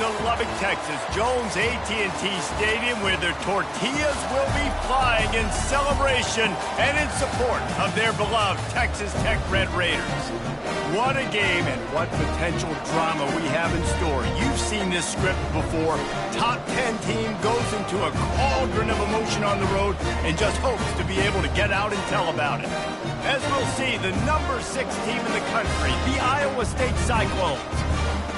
to Lubbock, Texas, Jones AT&T Stadium, where their tortillas will be flying in celebration and in support of their beloved Texas Tech Red Raiders. What a game and what potential drama we have in store. You've seen this script before. Top 10 team goes into a cauldron of emotion on the road and just hopes to be able to get out and tell about it. As we'll see, the number 6 team in the country, the Iowa State Cyclones,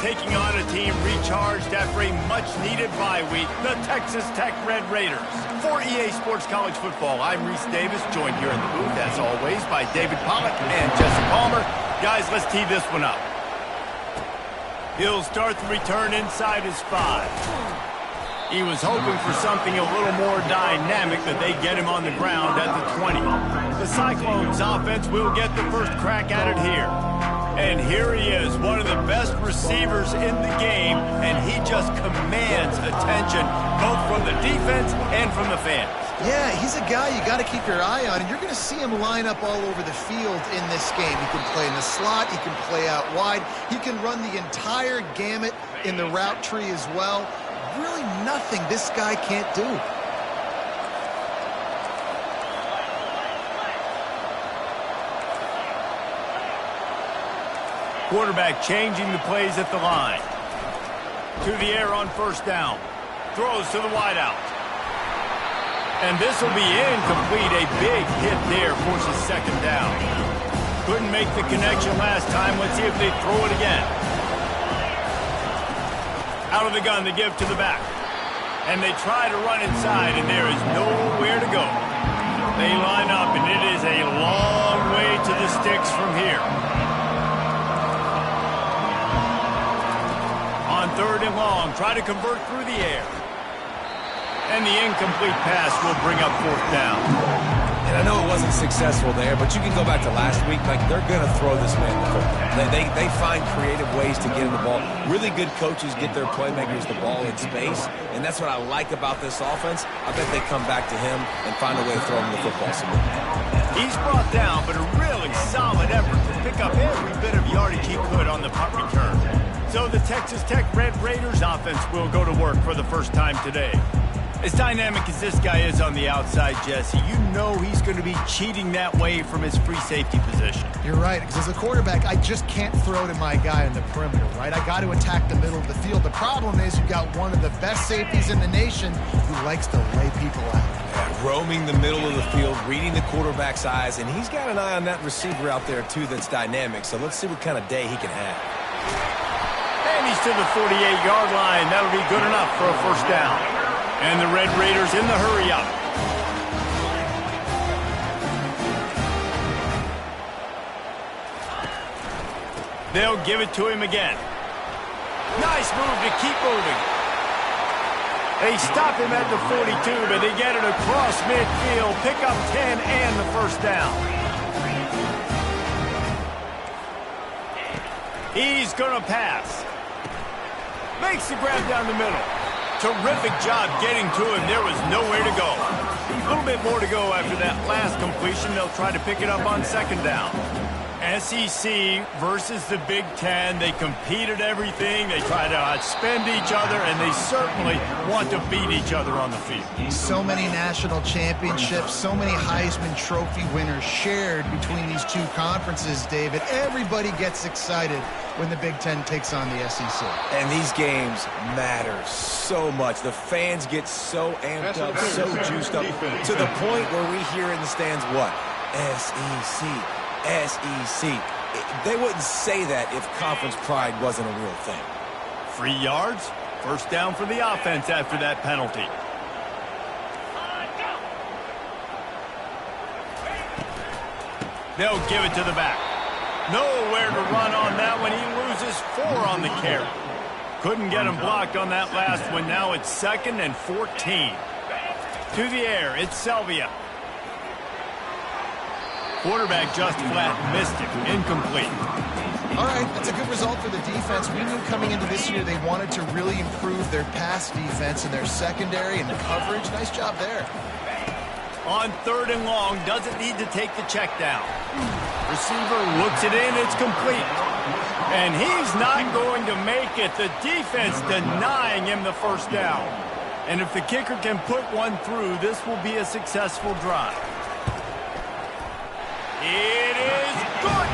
taking on a team recharged after a much-needed bye week, the Texas Tech Red Raiders. For EA Sports College Football, I'm Reese Davis, joined here in the booth, as always, by David Pollack and Jesse Palmer. Guys, let's tee this one up. He'll start the return inside his 5. He was hoping for something a little more dynamic, but they get him on the ground at the 20. The Cyclones offense will get the first crack at it here. And here he is, one of the best receivers in the game, and he just commands attention, both from the defense and from the fans. Yeah, he's a guy you got to keep your eye on, and you're going to see him line up all over the field in this game. He can play in the slot, he can play out wide, he can run the entire gamut in the route tree as well. Really nothing this guy can't do. Quarterback changing the plays at the line. To the air on first down. Throws to the wideout. And this will be incomplete. A big hit there forces second down. Couldn't make the connection last time. Let's see if they throw it again. Out of the gun, they give to the back. And they try to run inside, and there is nowhere to go. They line up, and it is a long way to the sticks from here. On third and long, try to convert through the air. And the incomplete pass will bring up fourth down. And I know it wasn't successful there, but you can go back to last week. Like, they're going to throw this man the football. They find creative ways to get him the ball. Really good coaches get their playmakers the ball in space, and that's what I like about this offense. I bet they come back to him and find a way to throw him the football some more. He's brought down, but a really solid effort to pick up every bit of yardage he could on the punt return. So the Texas Tech Red Raiders offense will go to work for the first time today. As dynamic as this guy is on the outside, Jesse, you know he's going to be cheating that way from his free safety position. You're right, because as a quarterback, I just can't throw to my guy on the perimeter, right? I got to attack the middle of the field. The problem is you've got one of the best safeties in the nation who likes to lay people out. Yeah, roaming the middle of the field, reading the quarterback's eyes, and he's got an eye on that receiver out there, too, that's dynamic. So let's see what kind of day he can have. And he's to the 48-yard line. That'll be good enough for a first down. And the Red Raiders in the hurry-up. They'll give it to him again. Nice move to keep moving. They stop him at the 42, but they get it across midfield. Pick up 10 and the first down. He's going to pass. Makes the grab down the middle. Terrific job getting to him. There was nowhere to go. A little bit more to go after that last completion. They'll try to pick it up on second down. SEC versus the Big Ten. They compete at everything. They try to outspend each other, and they certainly want to beat each other on the field. So many national championships, so many Heisman Trophy winners shared between these two conferences, David. Everybody gets excited when the Big Ten takes on the SEC. And these games matter so much. The fans get so amped up, so juiced up, to the point where we hear in the stands what? SEC. SEC. They wouldn't say that if conference pride wasn't a real thing. Free yards. First down for the offense after that penalty. They'll give it to the back. Nowhere to run on that one. He loses 4 on the carry. Couldn't get him blocked on that last one. Now it's 2nd and 14. To the air. It's Selvia. Quarterback just flat missed it. Incomplete. All right, that's a good result for the defense. We knew coming into this year they wanted to really improve their pass defense and their secondary and the coverage. Nice job there. On third and long, doesn't need to take the check down. Receiver looks it in, it's complete. And he's not going to make it. The defense denying him the first down. And if the kicker can put one through, this will be a successful drive. It is good.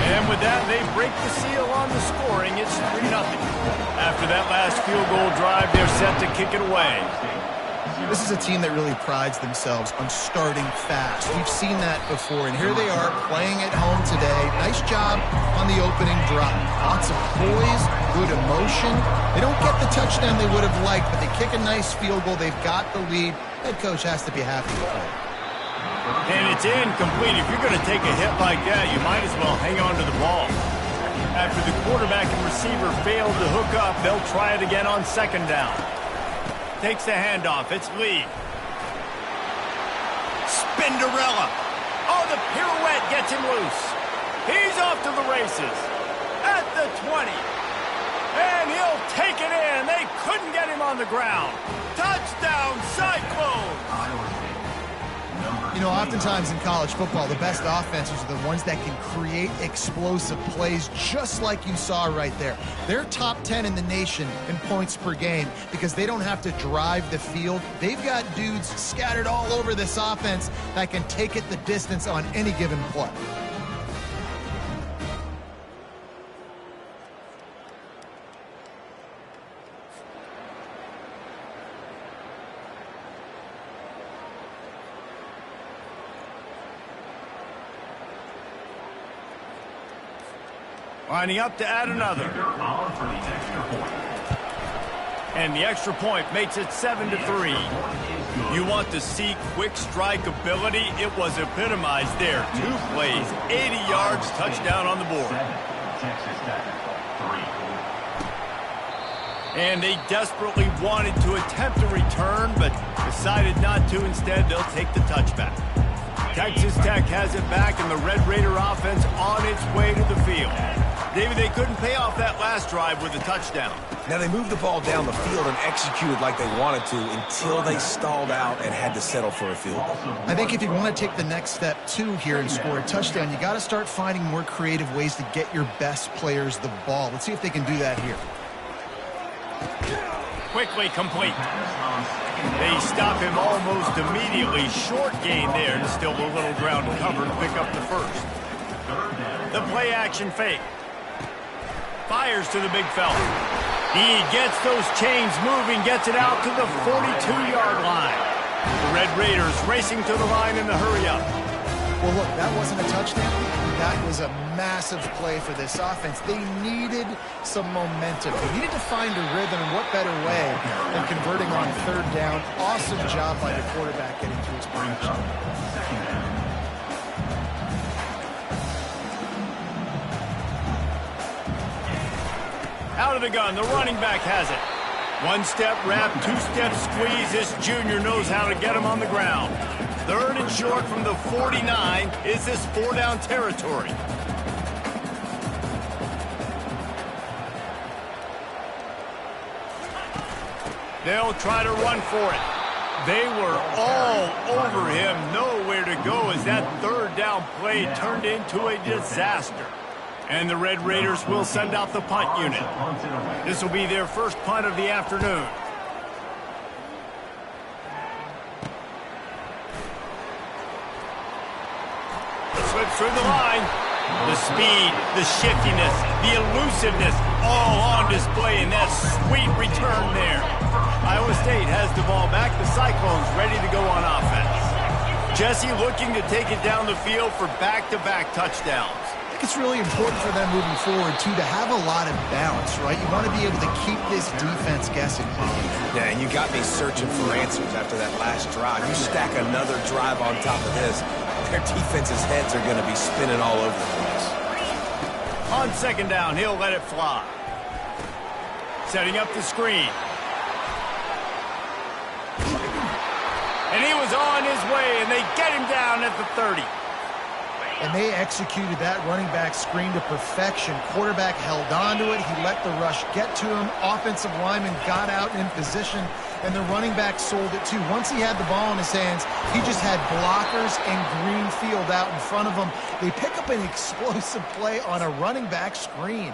And with that, they break the seal on the scoring. It's 3-0. After that last field goal drive, they're set to kick it away. This is a team that really prides themselves on starting fast. We've seen that before, and here they are playing at home today. Nice job on the opening drive. Lots of poise, good emotion. They don't get the touchdown they would have liked, but they kick a nice field goal. They've got the lead. Head coach has to be happy with it. And it's incomplete. If you're going to take a hit like that, you might as well hang on to the ball. After the quarterback and receiver failed to hook up, they'll try it again on second down. Takes the handoff. It's Lee. Spinderella. Oh, the pirouette gets him loose. He's off to the races. At the 20. And he'll take it in. They couldn't get him on the ground. Touchdown, Cyclones. You know, oftentimes in college football, the best offenses are the ones that can create explosive plays, just like you saw right there. They're top 10 in the nation in points per game because they don't have to drive the field. They've got dudes scattered all over this offense that can take it the distance on any given play. Lining up to add another. And the extra point makes it 7-3. You want to see quick strike ability? It was epitomized there. 2 plays, 80 yards, touchdown on the board. And they desperately wanted to attempt a return, but decided not to. Instead, they'll take the touchback. Texas Tech has it back, and the Red Raider offense on its way to the field. David, they couldn't pay off that last drive with a touchdown. Now, they moved the ball down the field and executed like they wanted to until they stalled out and had to settle for a field goal. I think if you want to take the next step, too, here and score a touchdown, you got to start finding more creative ways to get your best players the ball. Let's see if they can do that here. Quickly complete. They stop him almost immediately. Short gain there, and still a little ground to cover to pick up the first. The play action fake. Fires to the big fella. He gets those chains moving, gets it out to the 42-yard line. The Red Raiders racing to the line in the hurry-up. Well, look, that wasn't a touchdown. That was a massive play for this offense. They needed some momentum. They needed to find a rhythm, and what better way than converting on third down. Awesome job by the quarterback getting to his progression. Out of the gun, the running back has it. 1-step wrap, 2-step squeeze. This junior knows how to get him on the ground. Third and short from the 49. Is this 4-down territory? They'll try to run for it. They were all over him. Nowhere to go as that third down play turned into a disaster. And the Red Raiders will send out the punt unit. This will be their first punt of the afternoon. Slips through the line. The speed, the shiftiness, the elusiveness, all on display in that sweet return there. Iowa State has the ball back. The Cyclones ready to go on offense. Jesse looking to take it down the field for back-to-back touchdowns. It's really important for them moving forward, too, to have a lot of balance, right? You want to be able to keep this defense guessing. Yeah, and you got me searching for answers after that last drive. You stack another drive on top of this, their defense's heads are going to be spinning all over the place. On second down, he'll let it fly. Setting up the screen. And he was on his way, and they get him down at the 30. And they executed that running back screen to perfection. Quarterback held on to it. He let the rush get to him. Offensive lineman got out in position, and the running back sold it too. Once he had the ball in his hands, he just had blockers and green field out in front of him. They pick up an explosive play on a running back screen.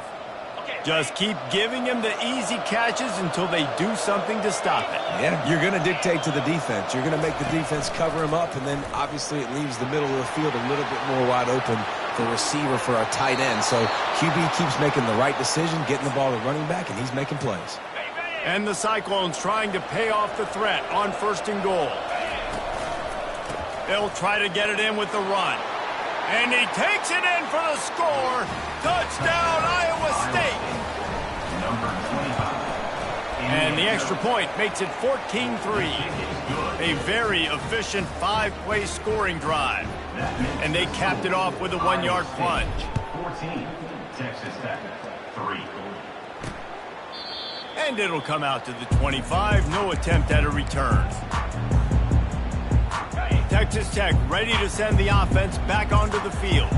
Just keep giving him the easy catches until they do something to stop it. Yeah, you're going to dictate to the defense. You're going to make the defense cover him up, and then obviously it leaves the middle of the field a little bit more wide open for receiver for our tight end. So QB keeps making the right decision, getting the ball to running back, and he's making plays. And the Cyclones trying to pay off the threat on 1st and goal. They'll try to get it in with the run. And he takes it in for the score. Touchdown, Iowa State. And the extra point makes it 14-3. A very efficient 5-play scoring drive. And they capped it off with a 1-yard plunge. 14, Texas Tech, 3. And it'll come out to the 25. No attempt at a return. Texas Tech ready to send the offense back onto the field.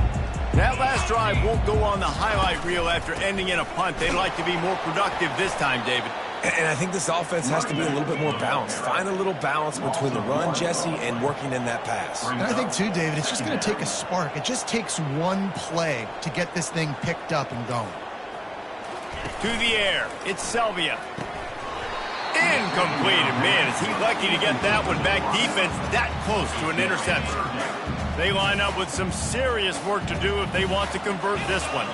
That last drive won't go on the highlight reel after ending in a punt. They'd like to be more productive this time, David. And I think this offense has to be a little bit more balanced. Find a little balance between the run, Jesse, and working in that pass. And I think, too, David, it's just going to take a spark. It just takes one play to get this thing picked up and going. To the air, it's Selvia. Incomplete, and man, is he lucky to get that one back. Defense that close to an interception. They line up with some serious work to do if they want to convert this one.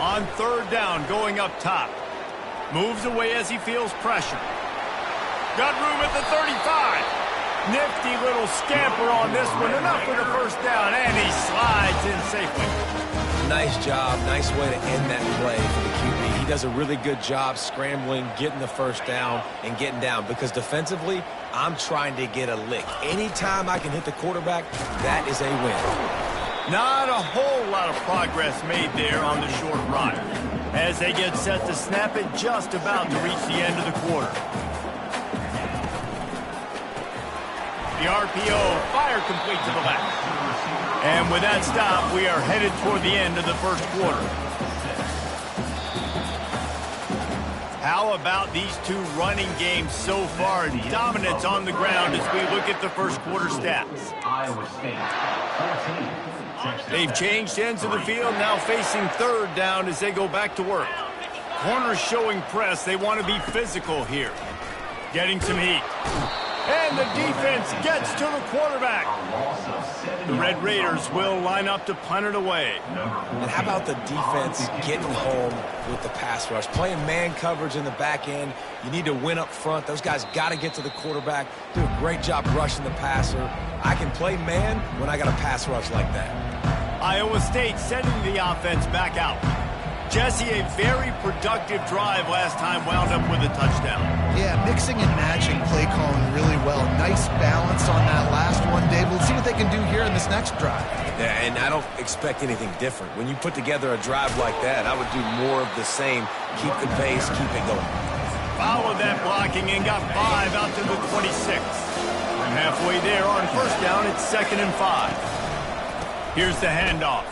On 3rd down, going up top. Moves away as he feels pressure. Got room at the 35. Nifty little scamper on this one. Enough for the 1st down, and he slides in safely. Nice job. Nice way to end that play for the QB. He does a really good job scrambling, getting the 1st down, and getting down. Because defensively, I'm trying to get a lick. Anytime I can hit the quarterback, that is a win. Not a whole lot of progress made there on the short run. As they get set to snap it, just about to reach the end of the quarter. The RPO, fire complete to the left. And with that stop, we are headed toward the end of the 1st quarter. How about these two running games so far? Dominance on the ground as we look at the 1st quarter stats. Iowa State, 14. They've changed ends of the field, now facing 3rd down as they go back to work. Corners showing press. They want to be physical here. Getting some heat. And the defense gets to the quarterback. The Red Raiders will line up to punt it away. And how about the defense getting home with the pass rush? Playing man coverage in the back end. You need to win up front. Those guys got to get to the quarterback. Do a great job rushing the passer. I can play man when I got a pass rush like that. Iowa State sending the offense back out. Jesse, a very productive drive last time, wound up with a touchdown. Yeah, mixing and matching play calling really well. Nice balance on that last one, Dave. We'll see what they can do here in this next drive. Yeah, and I don't expect anything different. When you put together a drive like that, I would do more of the same. Keep the pace, keep it going. Followed that blocking and got 5 out to the 26. From halfway there on 1st down, it's 2nd and 5. Here's the handoff.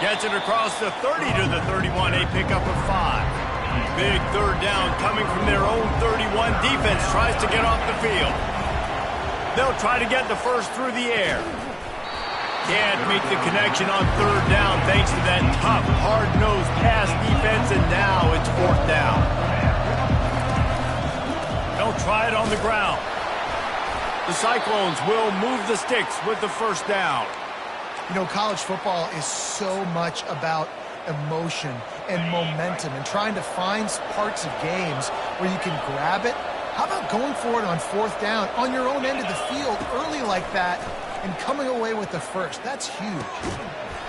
Gets it across the 30 to the 31, a pickup of 5. Big 3rd down coming from their own 31. Defense tries to get off the field. They'll try to get the 1st through the air. Can't make the connection on 3rd down thanks to that tough, hard-nosed pass defense, and now it's 4th down. They'll try it on the ground. The Cyclones will move the sticks with the 1st down. You know, college football is so much about emotion and momentum and trying to find parts of games where you can grab it. How about going for it on 4th down on your own end of the field early like that and coming away with the 1st? That's huge.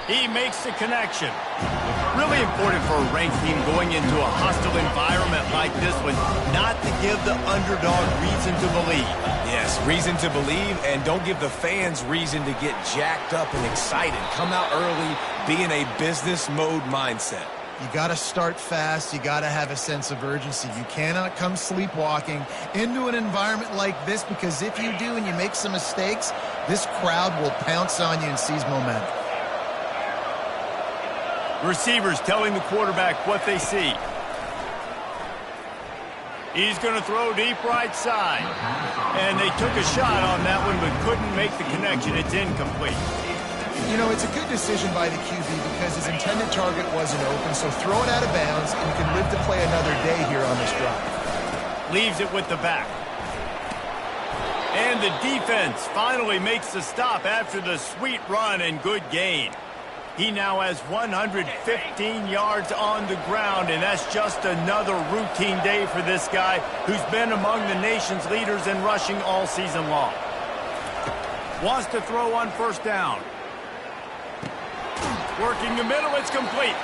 He makes the connection. Really important for a ranked team going into a hostile environment like this one, not to give the underdog reason to believe. Yes, reason to believe, and don't give the fans reason to get jacked up and excited. Come out early, be in a business mode mindset. You got to start fast. You got to have a sense of urgency. You cannot come sleepwalking into an environment like this, because if you do and you make some mistakes, This crowd will pounce on you and seize momentum. Receivers telling the quarterback what they see. He's going to throw deep right side. And they took a shot on that one but couldn't make the connection. It's incomplete. You know, it's a good decision by the QB because his intended target wasn't open, so throw it out of bounds, and you can live to play another day here on this drive. Leaves it with the back. And the defense finally makes the stop after the sweet run and good gain. He now has 115 yards on the ground, and that's just another routine day for this guy who's been among the nation's leaders in rushing all season long. Wants to throw on first down. Working the middle, it's complete.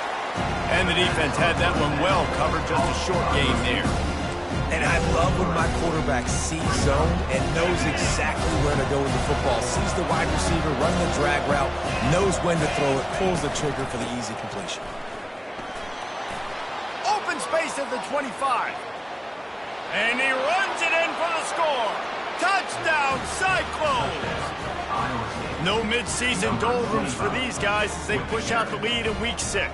And the defense had that one well covered, just a short gain there. And I love when my quarterback sees zone and knows exactly where to go with the football. Sees the wide receiver, run the drag route, knows when to throw it, pulls the trigger for the easy completion. Open space at the 25. And he runs it in for the score. Touchdown, Cyclones! No mid-season doldrums for these guys as they push out the lead in Week 6.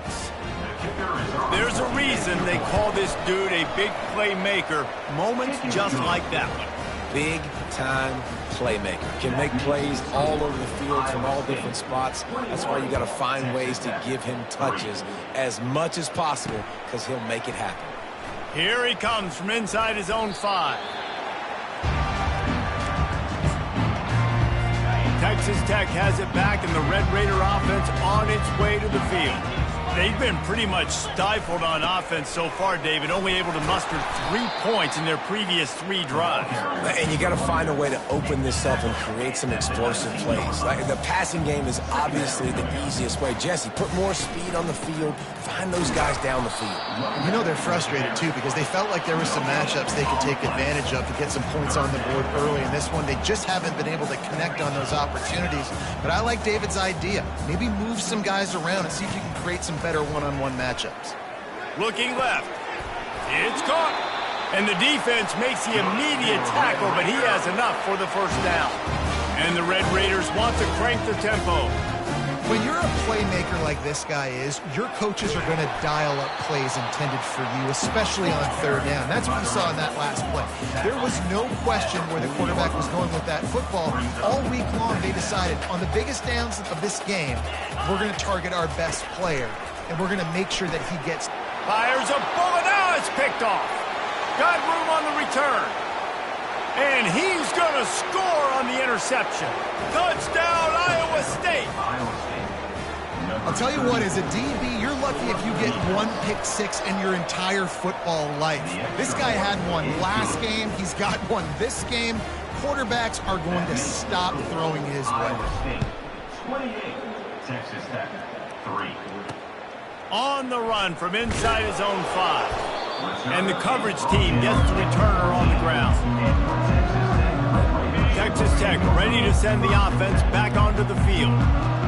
There's a reason they call this dude a big playmaker. Moments just like that one. Big-time playmaker. Can make plays all over the field from all different spots. That's why you got to find ways to give him touches as much as possible because he'll make it happen. Here he comes from inside his own 5. Texas Tech has it back, and the Red Raider offense on its way to the field. They've been pretty much stifled on offense so far, David, only able to muster 3 points in their previous 3 drives. And you got to find a way to open this up and create some explosive plays. Like the passing game is obviously the easiest way. Jesse, put more speed on the field. Find those guys down the field. You know they're frustrated, too, because they felt like there were some matchups they could take advantage of to get some points on the board early. In this one, they just haven't been able to connect on those opportunities. But I like David's idea. Maybe move some guys around and see if you can create some better one-on-one matchups. Looking left. It's caught. And the defense makes the immediate tackle, but he has enough for the first down. And the Red Raiders want to crank the tempo. When you're a playmaker like this guy is, your coaches are going to dial up plays intended for you, especially on third down. That's what we saw in that last play. There was no question where the quarterback was going with that football. All week long, they decided on the biggest downs of this game, we're going to target our best player, and we're going to make sure that he gets... Fires a bullet. Now it's picked off. Got room on the return. And he's going to score on the interception. Touchdown, Iowa State. I'll tell you what, as a DB, you're lucky if you get 1 pick six in your entire football life. This guy had one last game. He's got one this game. Quarterbacks are going to stop throwing his way. 28, Texas Tech, 3. On the run from inside his own 5. And the coverage team gets the returner on the ground. Texas Tech ready to send the offense back onto the field.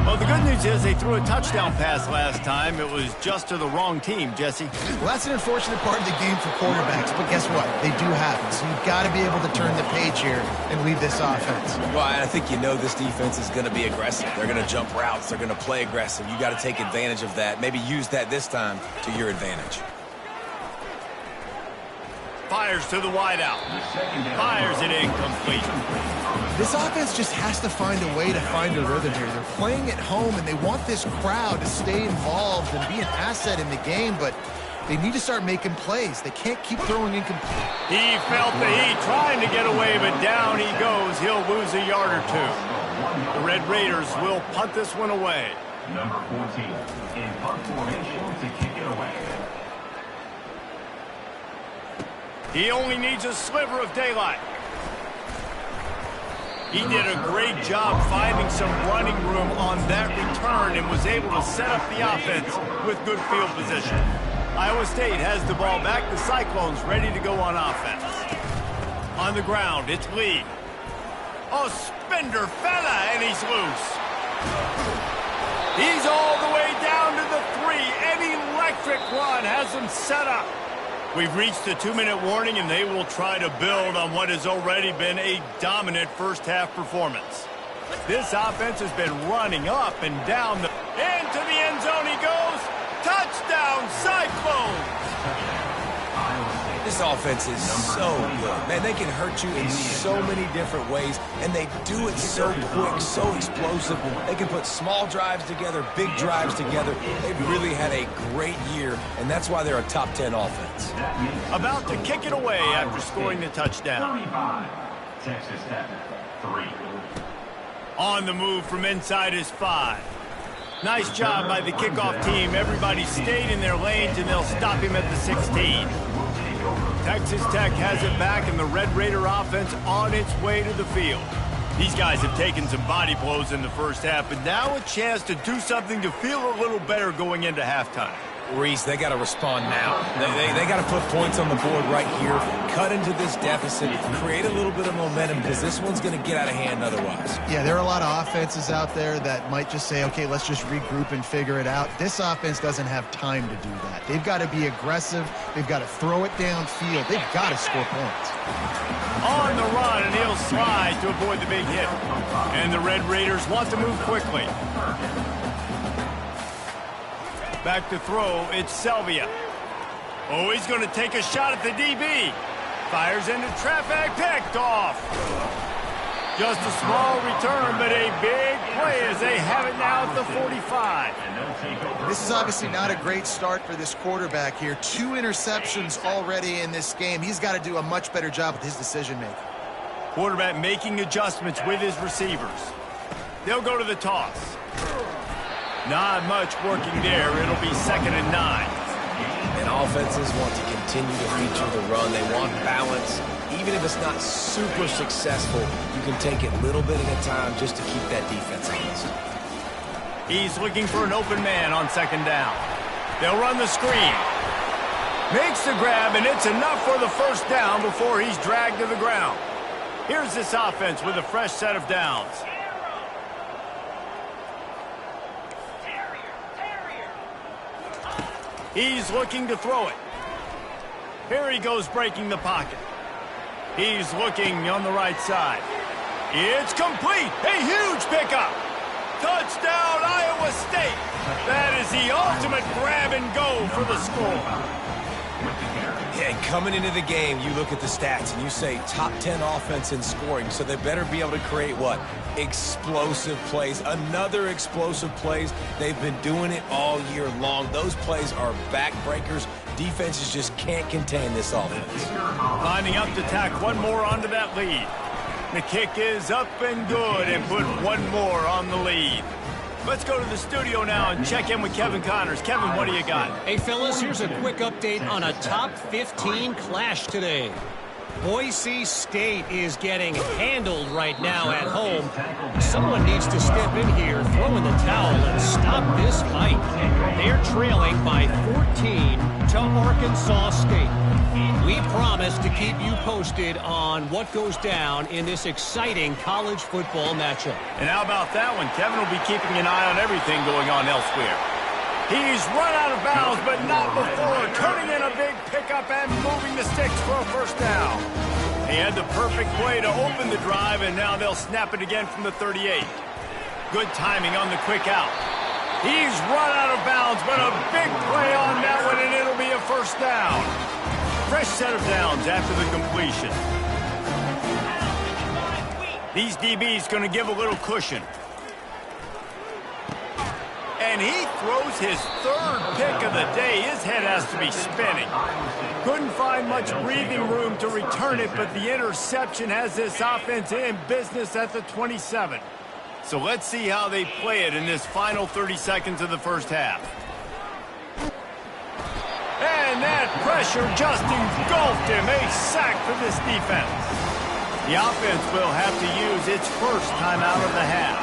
Well, the good news is they threw a touchdown pass last time. It was just to the wrong team, Jesse. Well, that's an unfortunate part of the game for quarterbacks, but guess what? They do happen. So you've got to be able to turn the page here and lead this offense. Well, I think you know this defense is going to be aggressive. They're going to jump routes. They're going to play aggressive. You got to take advantage of that. Maybe use that this time to your advantage. Fires to the wideout. Fires it incomplete. This offense just has to find a way to find a rhythm here. They're playing at home, and they want this crowd to stay involved and be an asset in the game, but they need to start making plays. They can't keep throwing incomplete. He felt the heat trying to get away, but down he goes. He'll lose a yard or 2. The Red Raiders will punt this one away. Number 14 in punt formation to kick it away. He only needs a sliver of daylight. He did a great job finding some running room on that return and was able to set up the offense with good field position. Iowa State has the ball back. The Cyclones ready to go on offense. On the ground, it's Lee. Oh, spender fella, and he's loose. He's all the way down to the 3. An electric run has him set up. We've reached the 2-minute warning, and they will try to build on what has already been a dominant first-half performance. This offense has been running up and down. Into the end zone he goes. Touchdown, Cyclones! This offense is so good. Man, they can hurt you in so many different ways, and they do it so quick, so explosive. They can put small drives together, big drives together. They've really had a great year, and that's why they're a top 10 offense. About to kick it away after scoring the touchdown. 35, Texas Tech, 3. On the move from inside his 5. Nice job by the kickoff team. Everybody stayed in their lanes, and they'll stop him at the 16. Texas Tech has it back, and the Red Raider offense on its way to the field. These guys have taken some body blows in the first half, but now a chance to do something to feel a little better going into halftime. Reese, they got to respond now. They got to put points on the board right here, cut into this deficit, create a little bit of momentum, because this one's going to get out of hand otherwise. Yeah, there are a lot of offenses out there that might just say, okay, let's just regroup and figure it out. This offense doesn't have time to do that. They've got to be aggressive. They've got to throw it downfield. They've got to score points. On the run, and he'll slide to avoid the big hit. And the Red Raiders want to move quickly. Back to throw, it's Selvia. Oh, he's going to take a shot at the DB. Fires into traffic, picked off. Just a small return, but a big play as they have it now at the 45. This is obviously not a great start for this quarterback here. 2 interceptions already in this game. He's got to do a much better job with his decision-making. Quarterback making adjustments with his receivers. They'll go to the toss. Not much working there. It'll be 2nd and 9. And offenses want to continue to feature the run. They want balance. Even if it's not super successful, you can take it little bit at a time just to keep that defense honest. He's looking for an open man on 2nd down. They'll run the screen. Makes the grab, and it's enough for the first down before he's dragged to the ground. Here's this offense with a fresh set of downs. He's looking to throw it. Here he goes breaking the pocket. He's looking on the right side. It's complete. A huge pickup. Touchdown, Iowa State. That is the ultimate grab and go for the score. Yeah, and coming into the game, you look at the stats and you say top 10 offense in scoring, so they better be able to create what? Explosive plays. Another explosive plays. They've been doing it all year long. Those plays are backbreakers. Defenses just can't contain this offense. Lining up to tack one more onto that lead. The kick is up and good, and put one more on the lead. Let's go to the studio now and check in with Kevin Connors. Kevin, what do you got? Hey, fellas, here's a quick update on a top 15 clash today. Boise State is getting handled right now at home. Someone needs to step in here, throw in the towel, and stop this fight. They're trailing by 14 to Arkansas State. We promise to keep you posted on what goes down in this exciting college football matchup. And how about that one? Kevin will be keeping an eye on everything going on elsewhere. He's run out of bounds, but not before turning in a big pickup and moving the sticks for a first down. He had the perfect play to open the drive, and now they'll snap it again from the 38. Good timing on the quick out. He's run out of bounds, but a big play on that one, and it'll be a first down. Fresh set of downs after the completion. These DBs going to give a little cushion. And he throws his 3rd pick of the day. His head has to be spinning. Couldn't find much breathing room to return it, but the interception has this offense in business at the 27. So let's see how they play it in this final 30 seconds of the first half. And that pressure just engulfed him. A sack for this defense. The offense will have to use its first time out of the half.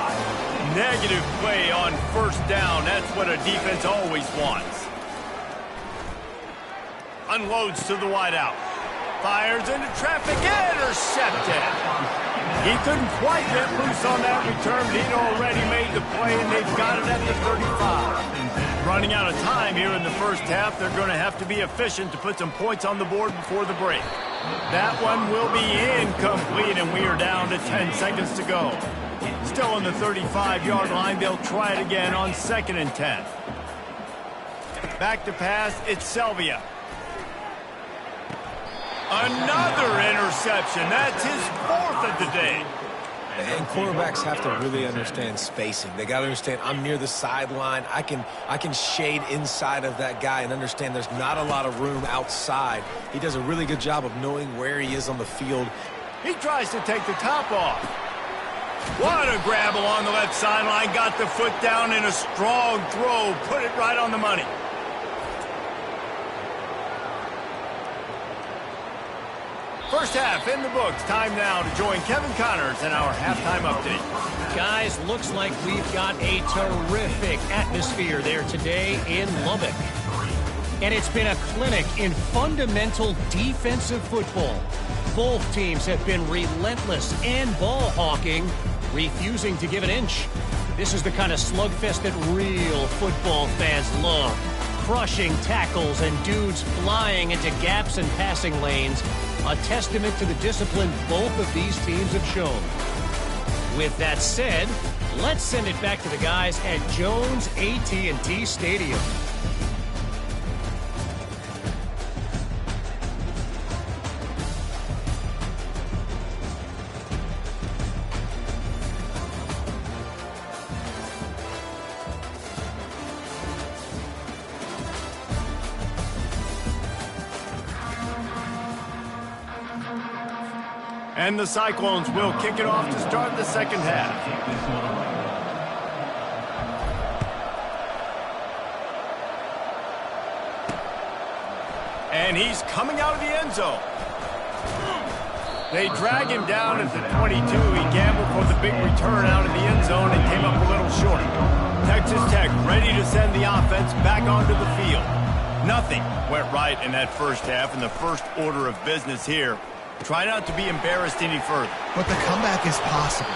Negative play on first down. That's what a defense always wants. Unloads to the wideout. Fires into traffic. Intercepted. He couldn't quite get loose on that return. He'd already made the play, and they've got it at the 35. Running out of time here in the first half. They're going to have to be efficient to put some points on the board before the break. That one will be incomplete, and we are down to 10 seconds to go. Still on the 35-yard line, they'll try it again on 2nd and 10. Back to pass, it's Sylvia. Another interception. That's his 4th of the day. And quarterbacks have to really understand spacing. They got to understand I'm near the sideline. I can shade inside of that guy and understand there's not a lot of room outside. He does a really good job of knowing where he is on the field. He tries to take the top off. What a grab along the left sideline. Got the foot down in a strong throw. Put it right on the money. First half in the books. Time now to join Kevin Connors in our halftime update. Guys, looks like we've got a terrific atmosphere there today in Lubbock. And it's been a clinic in fundamental defensive football. Both teams have been relentless and ball hawking, refusing to give an inch. This is the kind of slugfest that real football fans love. Crushing tackles and dudes flying into gaps and passing lanes. A testament to the discipline both of these teams have shown. With that said, let's send it back to the guys at Jones AT&T Stadium. And the Cyclones will kick it off to start the second half. And he's coming out of the end zone. They drag him down at the 22. He gambled for the big return out of the end zone and came up a little short. Texas Tech ready to send the offense back onto the field. Nothing went right in that first half, and the first order of business here. Try not to be embarrassed any further. But the comeback is possible.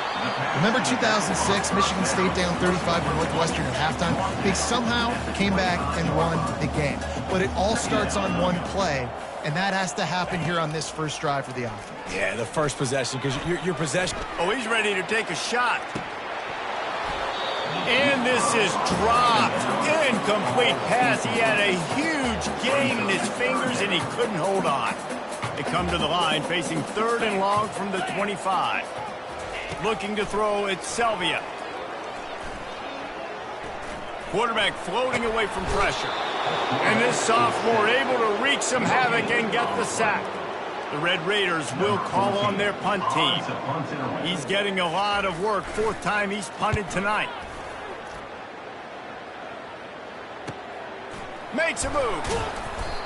Remember 2006, Michigan State down 35 to Northwestern at halftime? They somehow came back and won the game. But it all starts on one play, and that has to happen here on this first drive for the offense. Yeah, the first possession, because your possession. Oh, he's ready to take a shot. And this is dropped. Incomplete pass. He had a huge gain in his fingers, and he couldn't hold on. They come to the line, facing 3rd and long from the 25. Looking to throw, it's Sylvia. Quarterback floating away from pressure. And this sophomore able to wreak some havoc and get the sack. The Red Raiders will call on their punt team. He's getting a lot of work. 4th time he's punted tonight. Makes a move.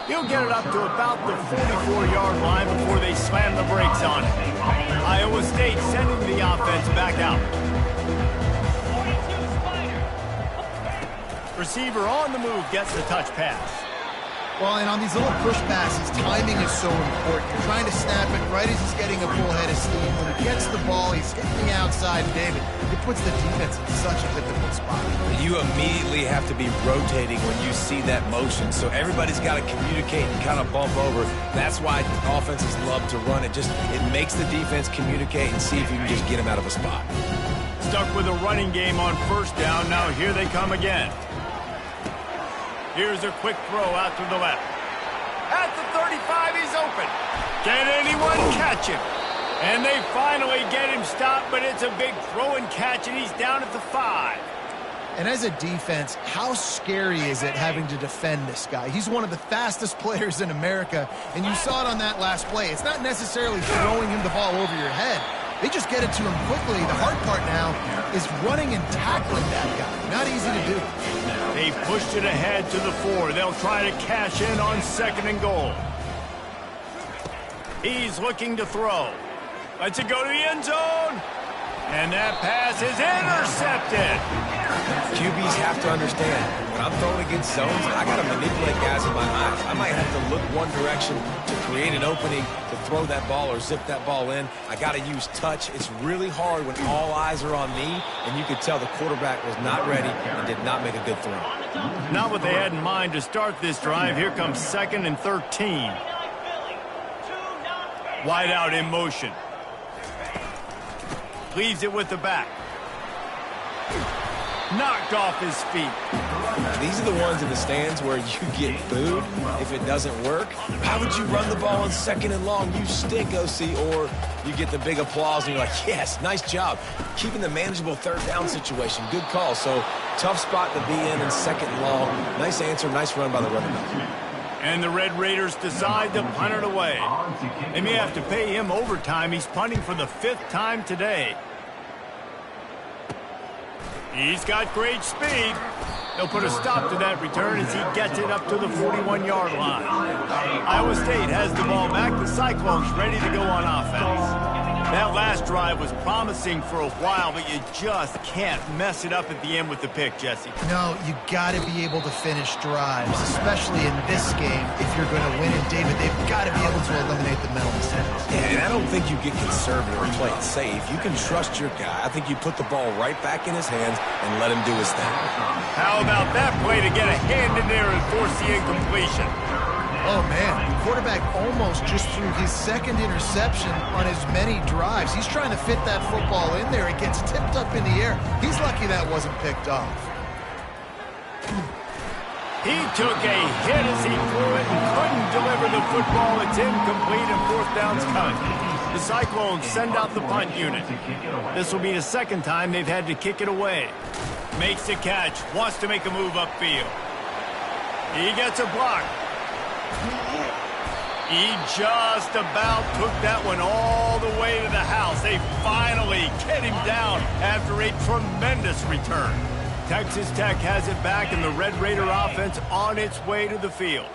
He'll get it up to about the 44-yard line before they slam the brakes on it. Iowa State sending the offense back out. Receiver on the move gets the touch pass. Well, and on these little push passes, timing is so important. You're trying to snap it right as he's getting a full head of steam. When he gets the ball, he's getting outside, David. It puts the defense in such a difficult spot. You immediately have to be rotating when you see that motion. So everybody's got to communicate and kind of bump over. That's why offenses love to run it. It makes the defense communicate and see if you can just get them out of a spot. Stuck with a running game on 1st down. Now here they come again. Here's a quick throw out to the left. At the 35, he's open. Can anyone catch him? And they finally get him stopped, but it's a big throw and catch, and he's down at the 5. And as a defense, how scary is it having to defend this guy? He's one of the fastest players in America, and you saw it on that last play. It's not necessarily throwing him the ball over your head. They just get it to him quickly. The hard part now is running and tackling that guy. Not easy to do. They pushed it ahead to the 4. They'll try to cash in on 2nd and goal. He's looking to throw. Lets it go to the end zone. And that pass is intercepted. QBs have to understand, when I'm throwing against zones, I got to manipulate guys in my eyes. I might have to look one direction to create an opening to throw that ball or zip that ball in. I got to use touch. It's really hard when all eyes are on me, and you could tell the quarterback was not ready and did not make a good throw. Not what they had in mind to start this drive. Here comes 2nd and 13. Wide out in motion. Leaves it with the back. Knocked off his feet. These are the ones in the stands where you get booed if it doesn't work. How would you run the ball on 2nd and long? You stink, OC. Or you get the big applause and you're like, yes, nice job. Keeping the manageable 3rd down situation. Good call. So tough spot to be in 2nd and long. Nice answer, nice run by the running back. And the Red Raiders decide to punt it away. They may have to pay him overtime. He's punting for the 5th time today. He's got great speed. They'll put a stop to that return as he gets it up to the 41-yard line. Iowa State has the ball back. The Cyclones ready to go on offense. That last drive was promising for a while, but you just can't mess it up at the end with the pick, Jesse. No, you got to be able to finish drives, especially in this game. If you're going to win, and David, they've got to be able to eliminate the mental mistakes. Yeah, and I don't think you get conservative or play it safe. You can trust your guy. I think you put the ball right back in his hands and let him do his thing. How about that play to get a hand in there and force the incompletion? Oh, man, the quarterback almost just threw his 2nd interception on as many drives. He's trying to fit that football in there. It gets tipped up in the air. He's lucky that wasn't picked off. He took a hit as he threw it and couldn't deliver the football. It's incomplete and 4th down's cut. The Cyclones send out the punt unit. This will be the 2nd time they've had to kick it away. Makes the catch, wants to make a move upfield. He gets a block. He just about took that one all the way to the house. They finally get him down after a tremendous return. Texas Tech has it back, and the Red Raider offense on its way to the field.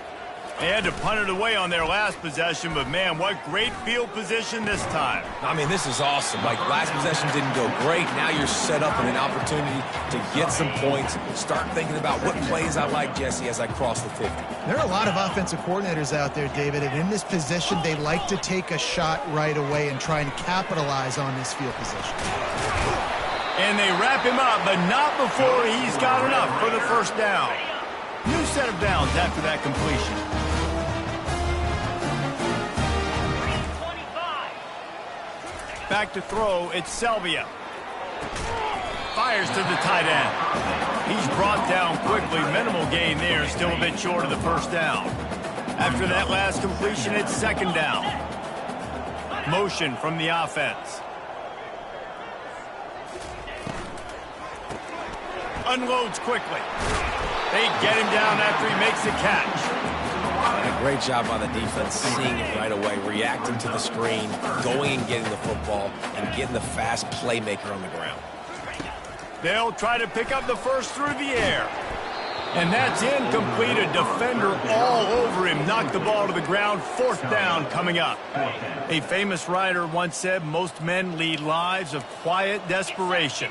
They had to punt it away on their last possession, but man, what great field position this time. I mean, this is awesome. Like, last possession didn't go great. Now you're set up in an opportunity to get some points. Start thinking about what plays I like, Jesse, as I cross the 50. There are a lot of offensive coordinators out there, David, and in this position, they like to take a shot right away and try and capitalize on this field position. And they wrap him up, but not before he's got enough for the 1st down. New set of downs after that completion. Back to throw, it's Selvia. Fires to the tight end. He's brought down quickly. Minimal gain there, still a bit short of the 1st down. After that last completion, it's 2nd down. Motion from the offense. Unloads quickly. They get him down after he makes the catch. A great job by the defense, seeing it right away, reacting to the screen, going and getting the football, and getting the fast playmaker on the ground. They'll try to pick up the 1st through the air. And that's incomplete. A defender all over him. Knocked the ball to the ground. 4th down coming up. A famous writer once said, most men lead lives of quiet desperation.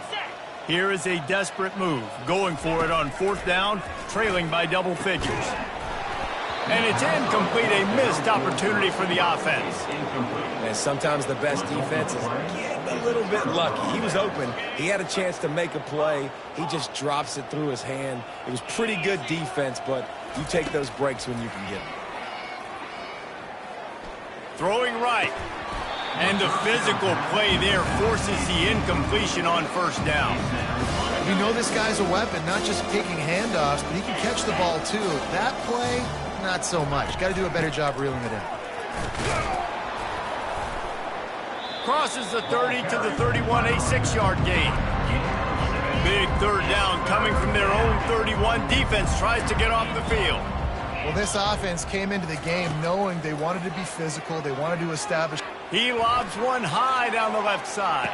Here is a desperate move. Going for it on 4th down, trailing by double figures. And it's incomplete, a missed opportunity for the offense. And sometimes the best defense is getting a little bit lucky. He was open. He had a chance to make a play. He just drops it through his hand. It was pretty good defense, but you take those breaks when you can get them. Throwing right. And the physical play there forces the incompletion on 1st down. You know this guy's a weapon, not just taking handoffs, but he can catch the ball too. That play, not so much. Got to do a better job reeling it in. Crosses the 30 to the 31, a 6-yard gain. Big 3rd down coming from their own 31. Defense tries to get off the field. Well, this offense came into the game knowing they wanted to be physical. They wanted to establish. He lobs one high down the left side.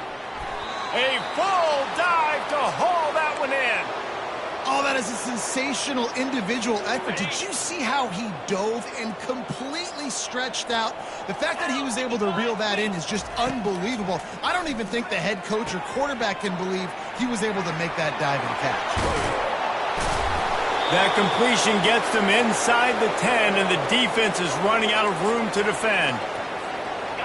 A full dive to haul that one in. Oh, that is a sensational individual effort. Did you see how he dove and completely stretched out? The fact that he was able to reel that in is just unbelievable. I don't even think the head coach or quarterback can believe he was able to make that dive and catch. That completion gets them inside the 10, and the defense is running out of room to defend.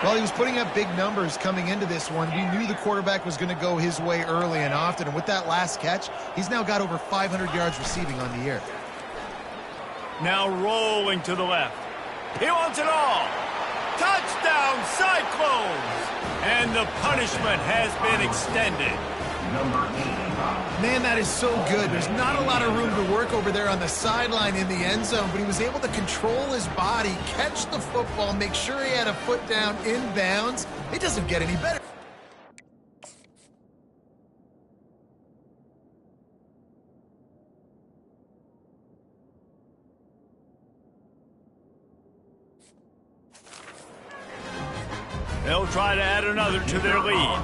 Well, he was putting up big numbers coming into this one. We knew the quarterback was going to go his way early and often, and with that last catch, he's now got over 500 yards receiving on the year. Now rolling to the left. He wants it all. Touchdown, Cyclones! And the punishment has been extended. number 85. Man, that is so good. There's not a lot of room to work over there on the sideline in the end zone, but he was able to control his body, catch the football, make sure he had a foot down in bounds. It doesn't get any better. They'll try to add another to their lead.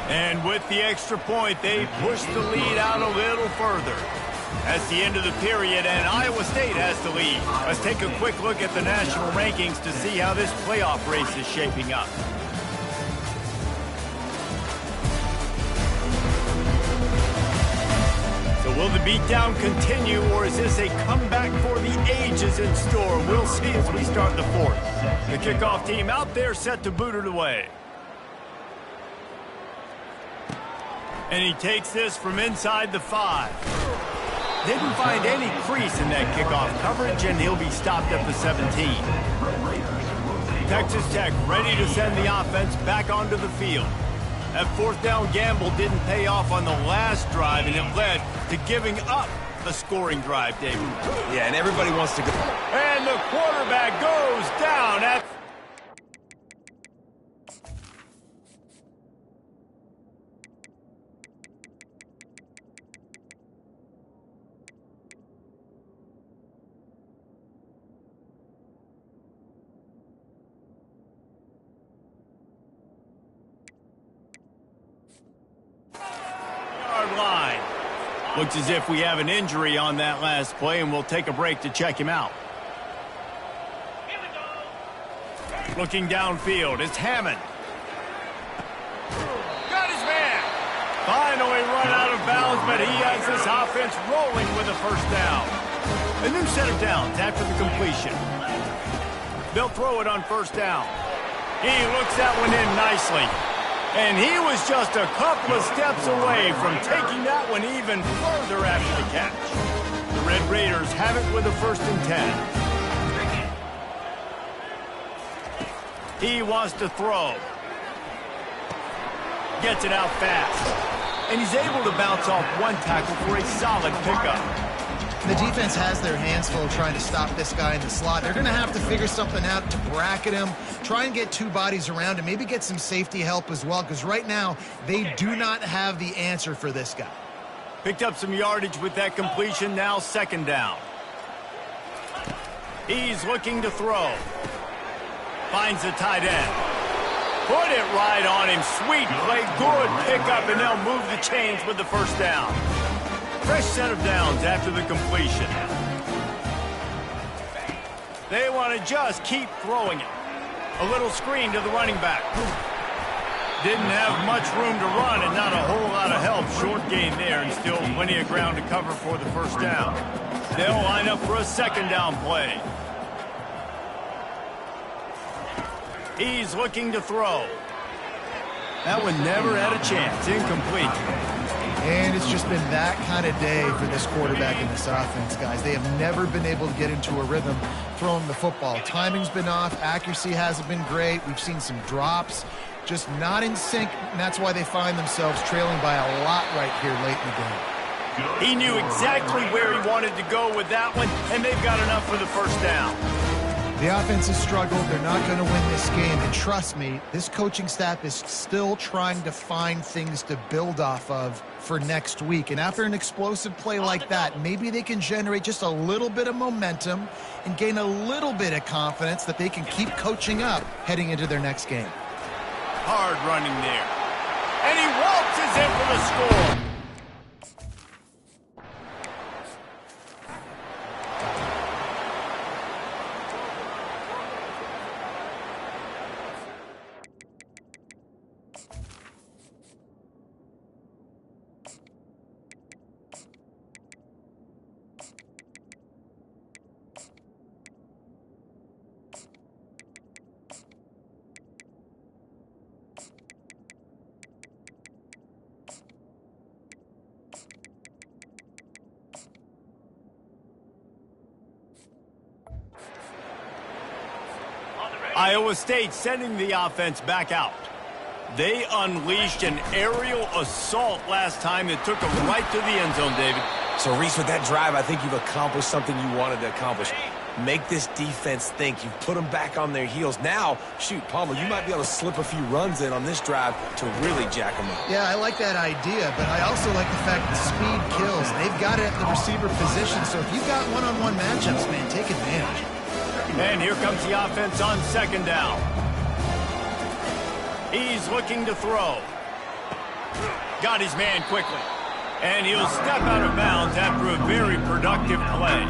And with the extra point, they push the lead out a little further. That's the end of the period, and Iowa State has the lead. Let's take a quick look at the national rankings to see how this playoff race is shaping up. So will the beatdown continue, or is this a comeback for the ages in store? We'll see as we start the fourth. The kickoff team out there set to boot it away. And he takes this from inside the 5. Didn't find any crease in that kickoff coverage, and he'll be stopped at the 17. Texas Tech ready to send the offense back onto the field. That fourth down gamble didn't pay off on the last drive, and it led to giving up a scoring drive, David. Yeah, and everybody wants to go. And the quarterback goes down at... line. Looks as if we have an injury on that last play, and we'll take a break to check him out. Looking downfield, it's Hammond. Got his man. Finally run out of bounds, but he has this offense rolling with a first down. A new set of downs after the completion. They'll throw it on first down. He looks that one in nicely. And he was just a couple of steps away from taking that one even further after the catch. The Red Raiders have it with a 1st and 10. He wants to throw. Gets it out fast. And he's able to bounce off one tackle for a solid pickup. The defense has their hands full trying to stop this guy in the slot. They're going to have to figure something out to bracket him, try and get 2 bodies around him, maybe get some safety help as well, because right now they do not have the answer for this guy. Picked up some yardage with that completion, now 2nd down. He's looking to throw. Finds the tight end. Put it right on him. Sweet play, good pickup, and they'll move the chains with the 1st down. Fresh set of downs after the completion. They want to just keep throwing it. A little screen to the running back. Didn't have much room to run and not a whole lot of help. Short gain there and still plenty of ground to cover for the 1st down. They'll line up for a 2nd down play. He's looking to throw. That one never had a chance. Incomplete. And it's just been that kind of day for this quarterback in this offense, guys. They have never been able to get into a rhythm throwing the football. Timing's been off. Accuracy hasn't been great. We've seen some drops. Just not in sync, and that's why they find themselves trailing by a lot right here late in the game. He knew exactly where he wanted to go with that one, and they've got enough for the 1st down. The offense has struggled. They're not going to win this game. And trust me, this coaching staff is still trying to find things to build off of for next week. And after an explosive play like that, maybe they can generate just a little bit of momentum and gain a little bit of confidence that they can keep coaching up heading into their next game. Hard running there. And he waltzes in for the score. Iowa State sending the offense back out. They unleashed an aerial assault last time that took them right to the end zone, David. So, Reese, with that drive, I think you've accomplished something you wanted to accomplish. Make this defense think. You've put them back on their heels. Now, shoot, Palmer, you might be able to slip a few runs in on this drive to really jack them up. Yeah, I like that idea, but I also like the fact that speed kills. They've got it at the receiver position, so if you've got one-on-one matchups, man, take advantage. And here comes the offense on second down. He's looking to throw. Got his man quickly. And he'll step out of bounds after a very productive play.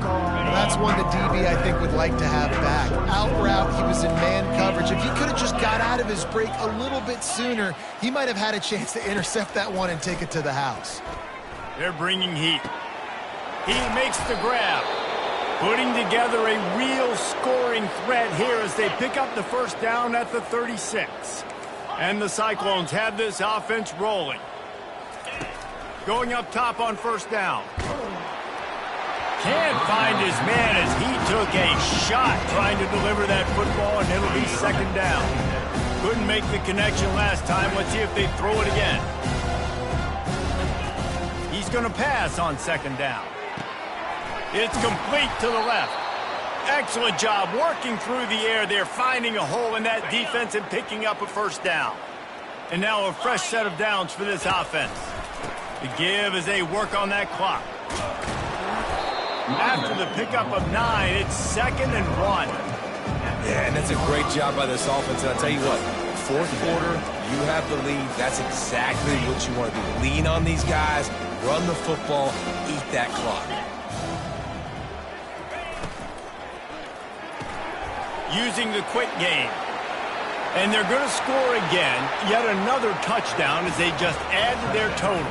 Well, that's one that DB, I think, would like to have back. Out route, he was in man coverage. If he could have just got out of his break a little bit sooner, he might have had a chance to intercept that one and take it to the house. They're bringing heat. He makes the grab. Putting together a real scoring threat here as they pick up the first down at the 36. And the Cyclones have this offense rolling. Going up top on first down. Can't find his man as he took a shot trying to deliver that football, and it'll be second down. Couldn't make the connection last time. Let's see if they throw it again. He's going to pass on second down. It's complete to the left. Excellent job working through the air there, finding a hole in that defense and picking up a first down. And now a fresh set of downs for this offense. The give as they work on that clock. After the pickup of 9, it's 2nd and 1. Yeah, and that's a great job by this offense. And I'll tell you what, fourth quarter, you have the lead. That's exactly what you want to do. Lean on these guys, run the football, eat that clock. Using the quick game. And they're going to score again. Yet another touchdown as they just add to their total.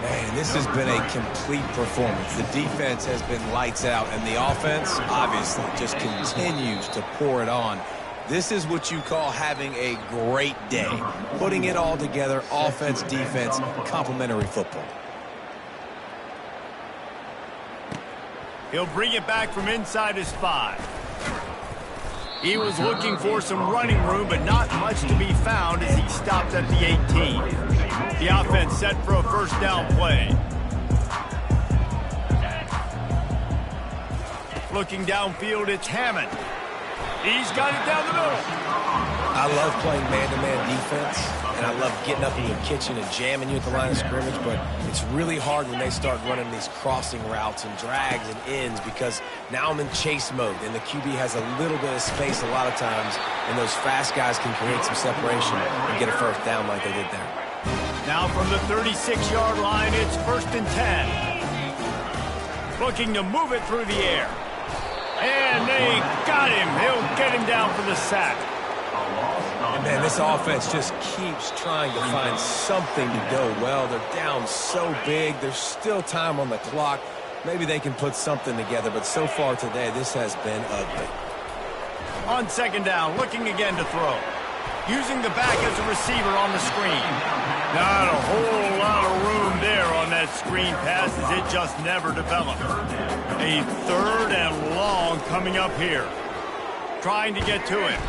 Man, this has been a complete performance. The defense has been lights out, and the offense, obviously, just continues to pour it on. This is what you call having a great day. Putting it all together, offense, defense, complementary football. He'll bring it back from inside his 5. He was looking for some running room, but not much to be found as he stopped at the 18. The offense set for a first down play. Looking downfield, it's Hammond. He's got it down the middle. I love playing man-to-man defense, and I love getting up in your kitchen and jamming you at the line of scrimmage, but it's really hard when they start running these crossing routes and drags and ends because now I'm in chase mode, and the QB has a little bit of space a lot of times, and those fast guys can create some separation and get a first down like they did there. Now from the 36-yard line, it's 1st and 10. Looking to move it through the air. And they got him. He'll get him down for the sack. And man, this offense just keeps trying to find something to go well. They're down so big. There's still time on the clock. Maybe they can put something together, but so far today, this has been ugly. On second down, looking again to throw. Using the back as a receiver on the screen. Not a whole lot of room there on that screen pass as it just never developed. A 3rd and long coming up here. Trying to get to him.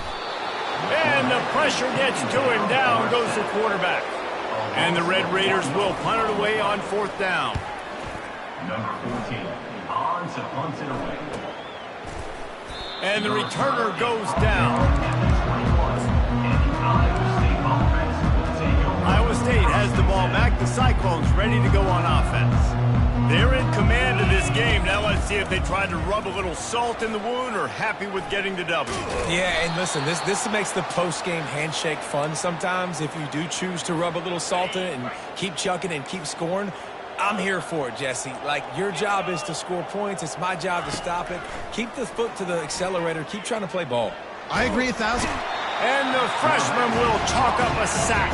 And the pressure gets to him. Down goes the quarterback. And the Red Raiders will punt it away on 4th down. Number 14, on to punt it away. And the returner goes down. Iowa State has the ball back. The Cyclones ready to go on offense. They're in command of this game. Now let's see if they try to rub a little salt in the wound or happy with getting the W. Yeah, and listen, this makes the post-game handshake fun sometimes. If you do choose to rub a little salt in it and keep chucking and keep scoring, I'm here for it, Jesse. Like, your job is to score points. It's my job to stop it. Keep the foot to the accelerator. Keep trying to play ball. I agree 1,000. And the freshman will chalk up a sack.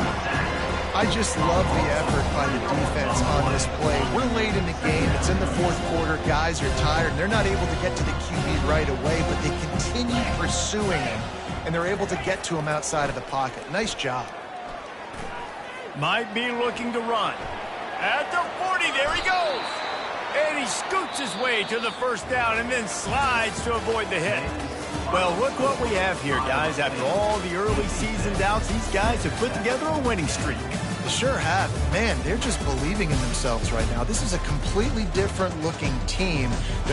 I just love the effort by the defense on this play. We're late in the game. It's in the 4th quarter. Guys are tired, and they're not able to get to the QB right away, but they continue pursuing him, and they're able to get to him outside of the pocket. Nice job. Might be looking to run. At the 40, there he goes. And he scoots his way to the first down and then slides to avoid the hit. Well, look what we have here, guys. After all the early season doubts, these guys have put together a winning streak. They sure have. Man, they're just believing in themselves right now. This is a completely different looking team than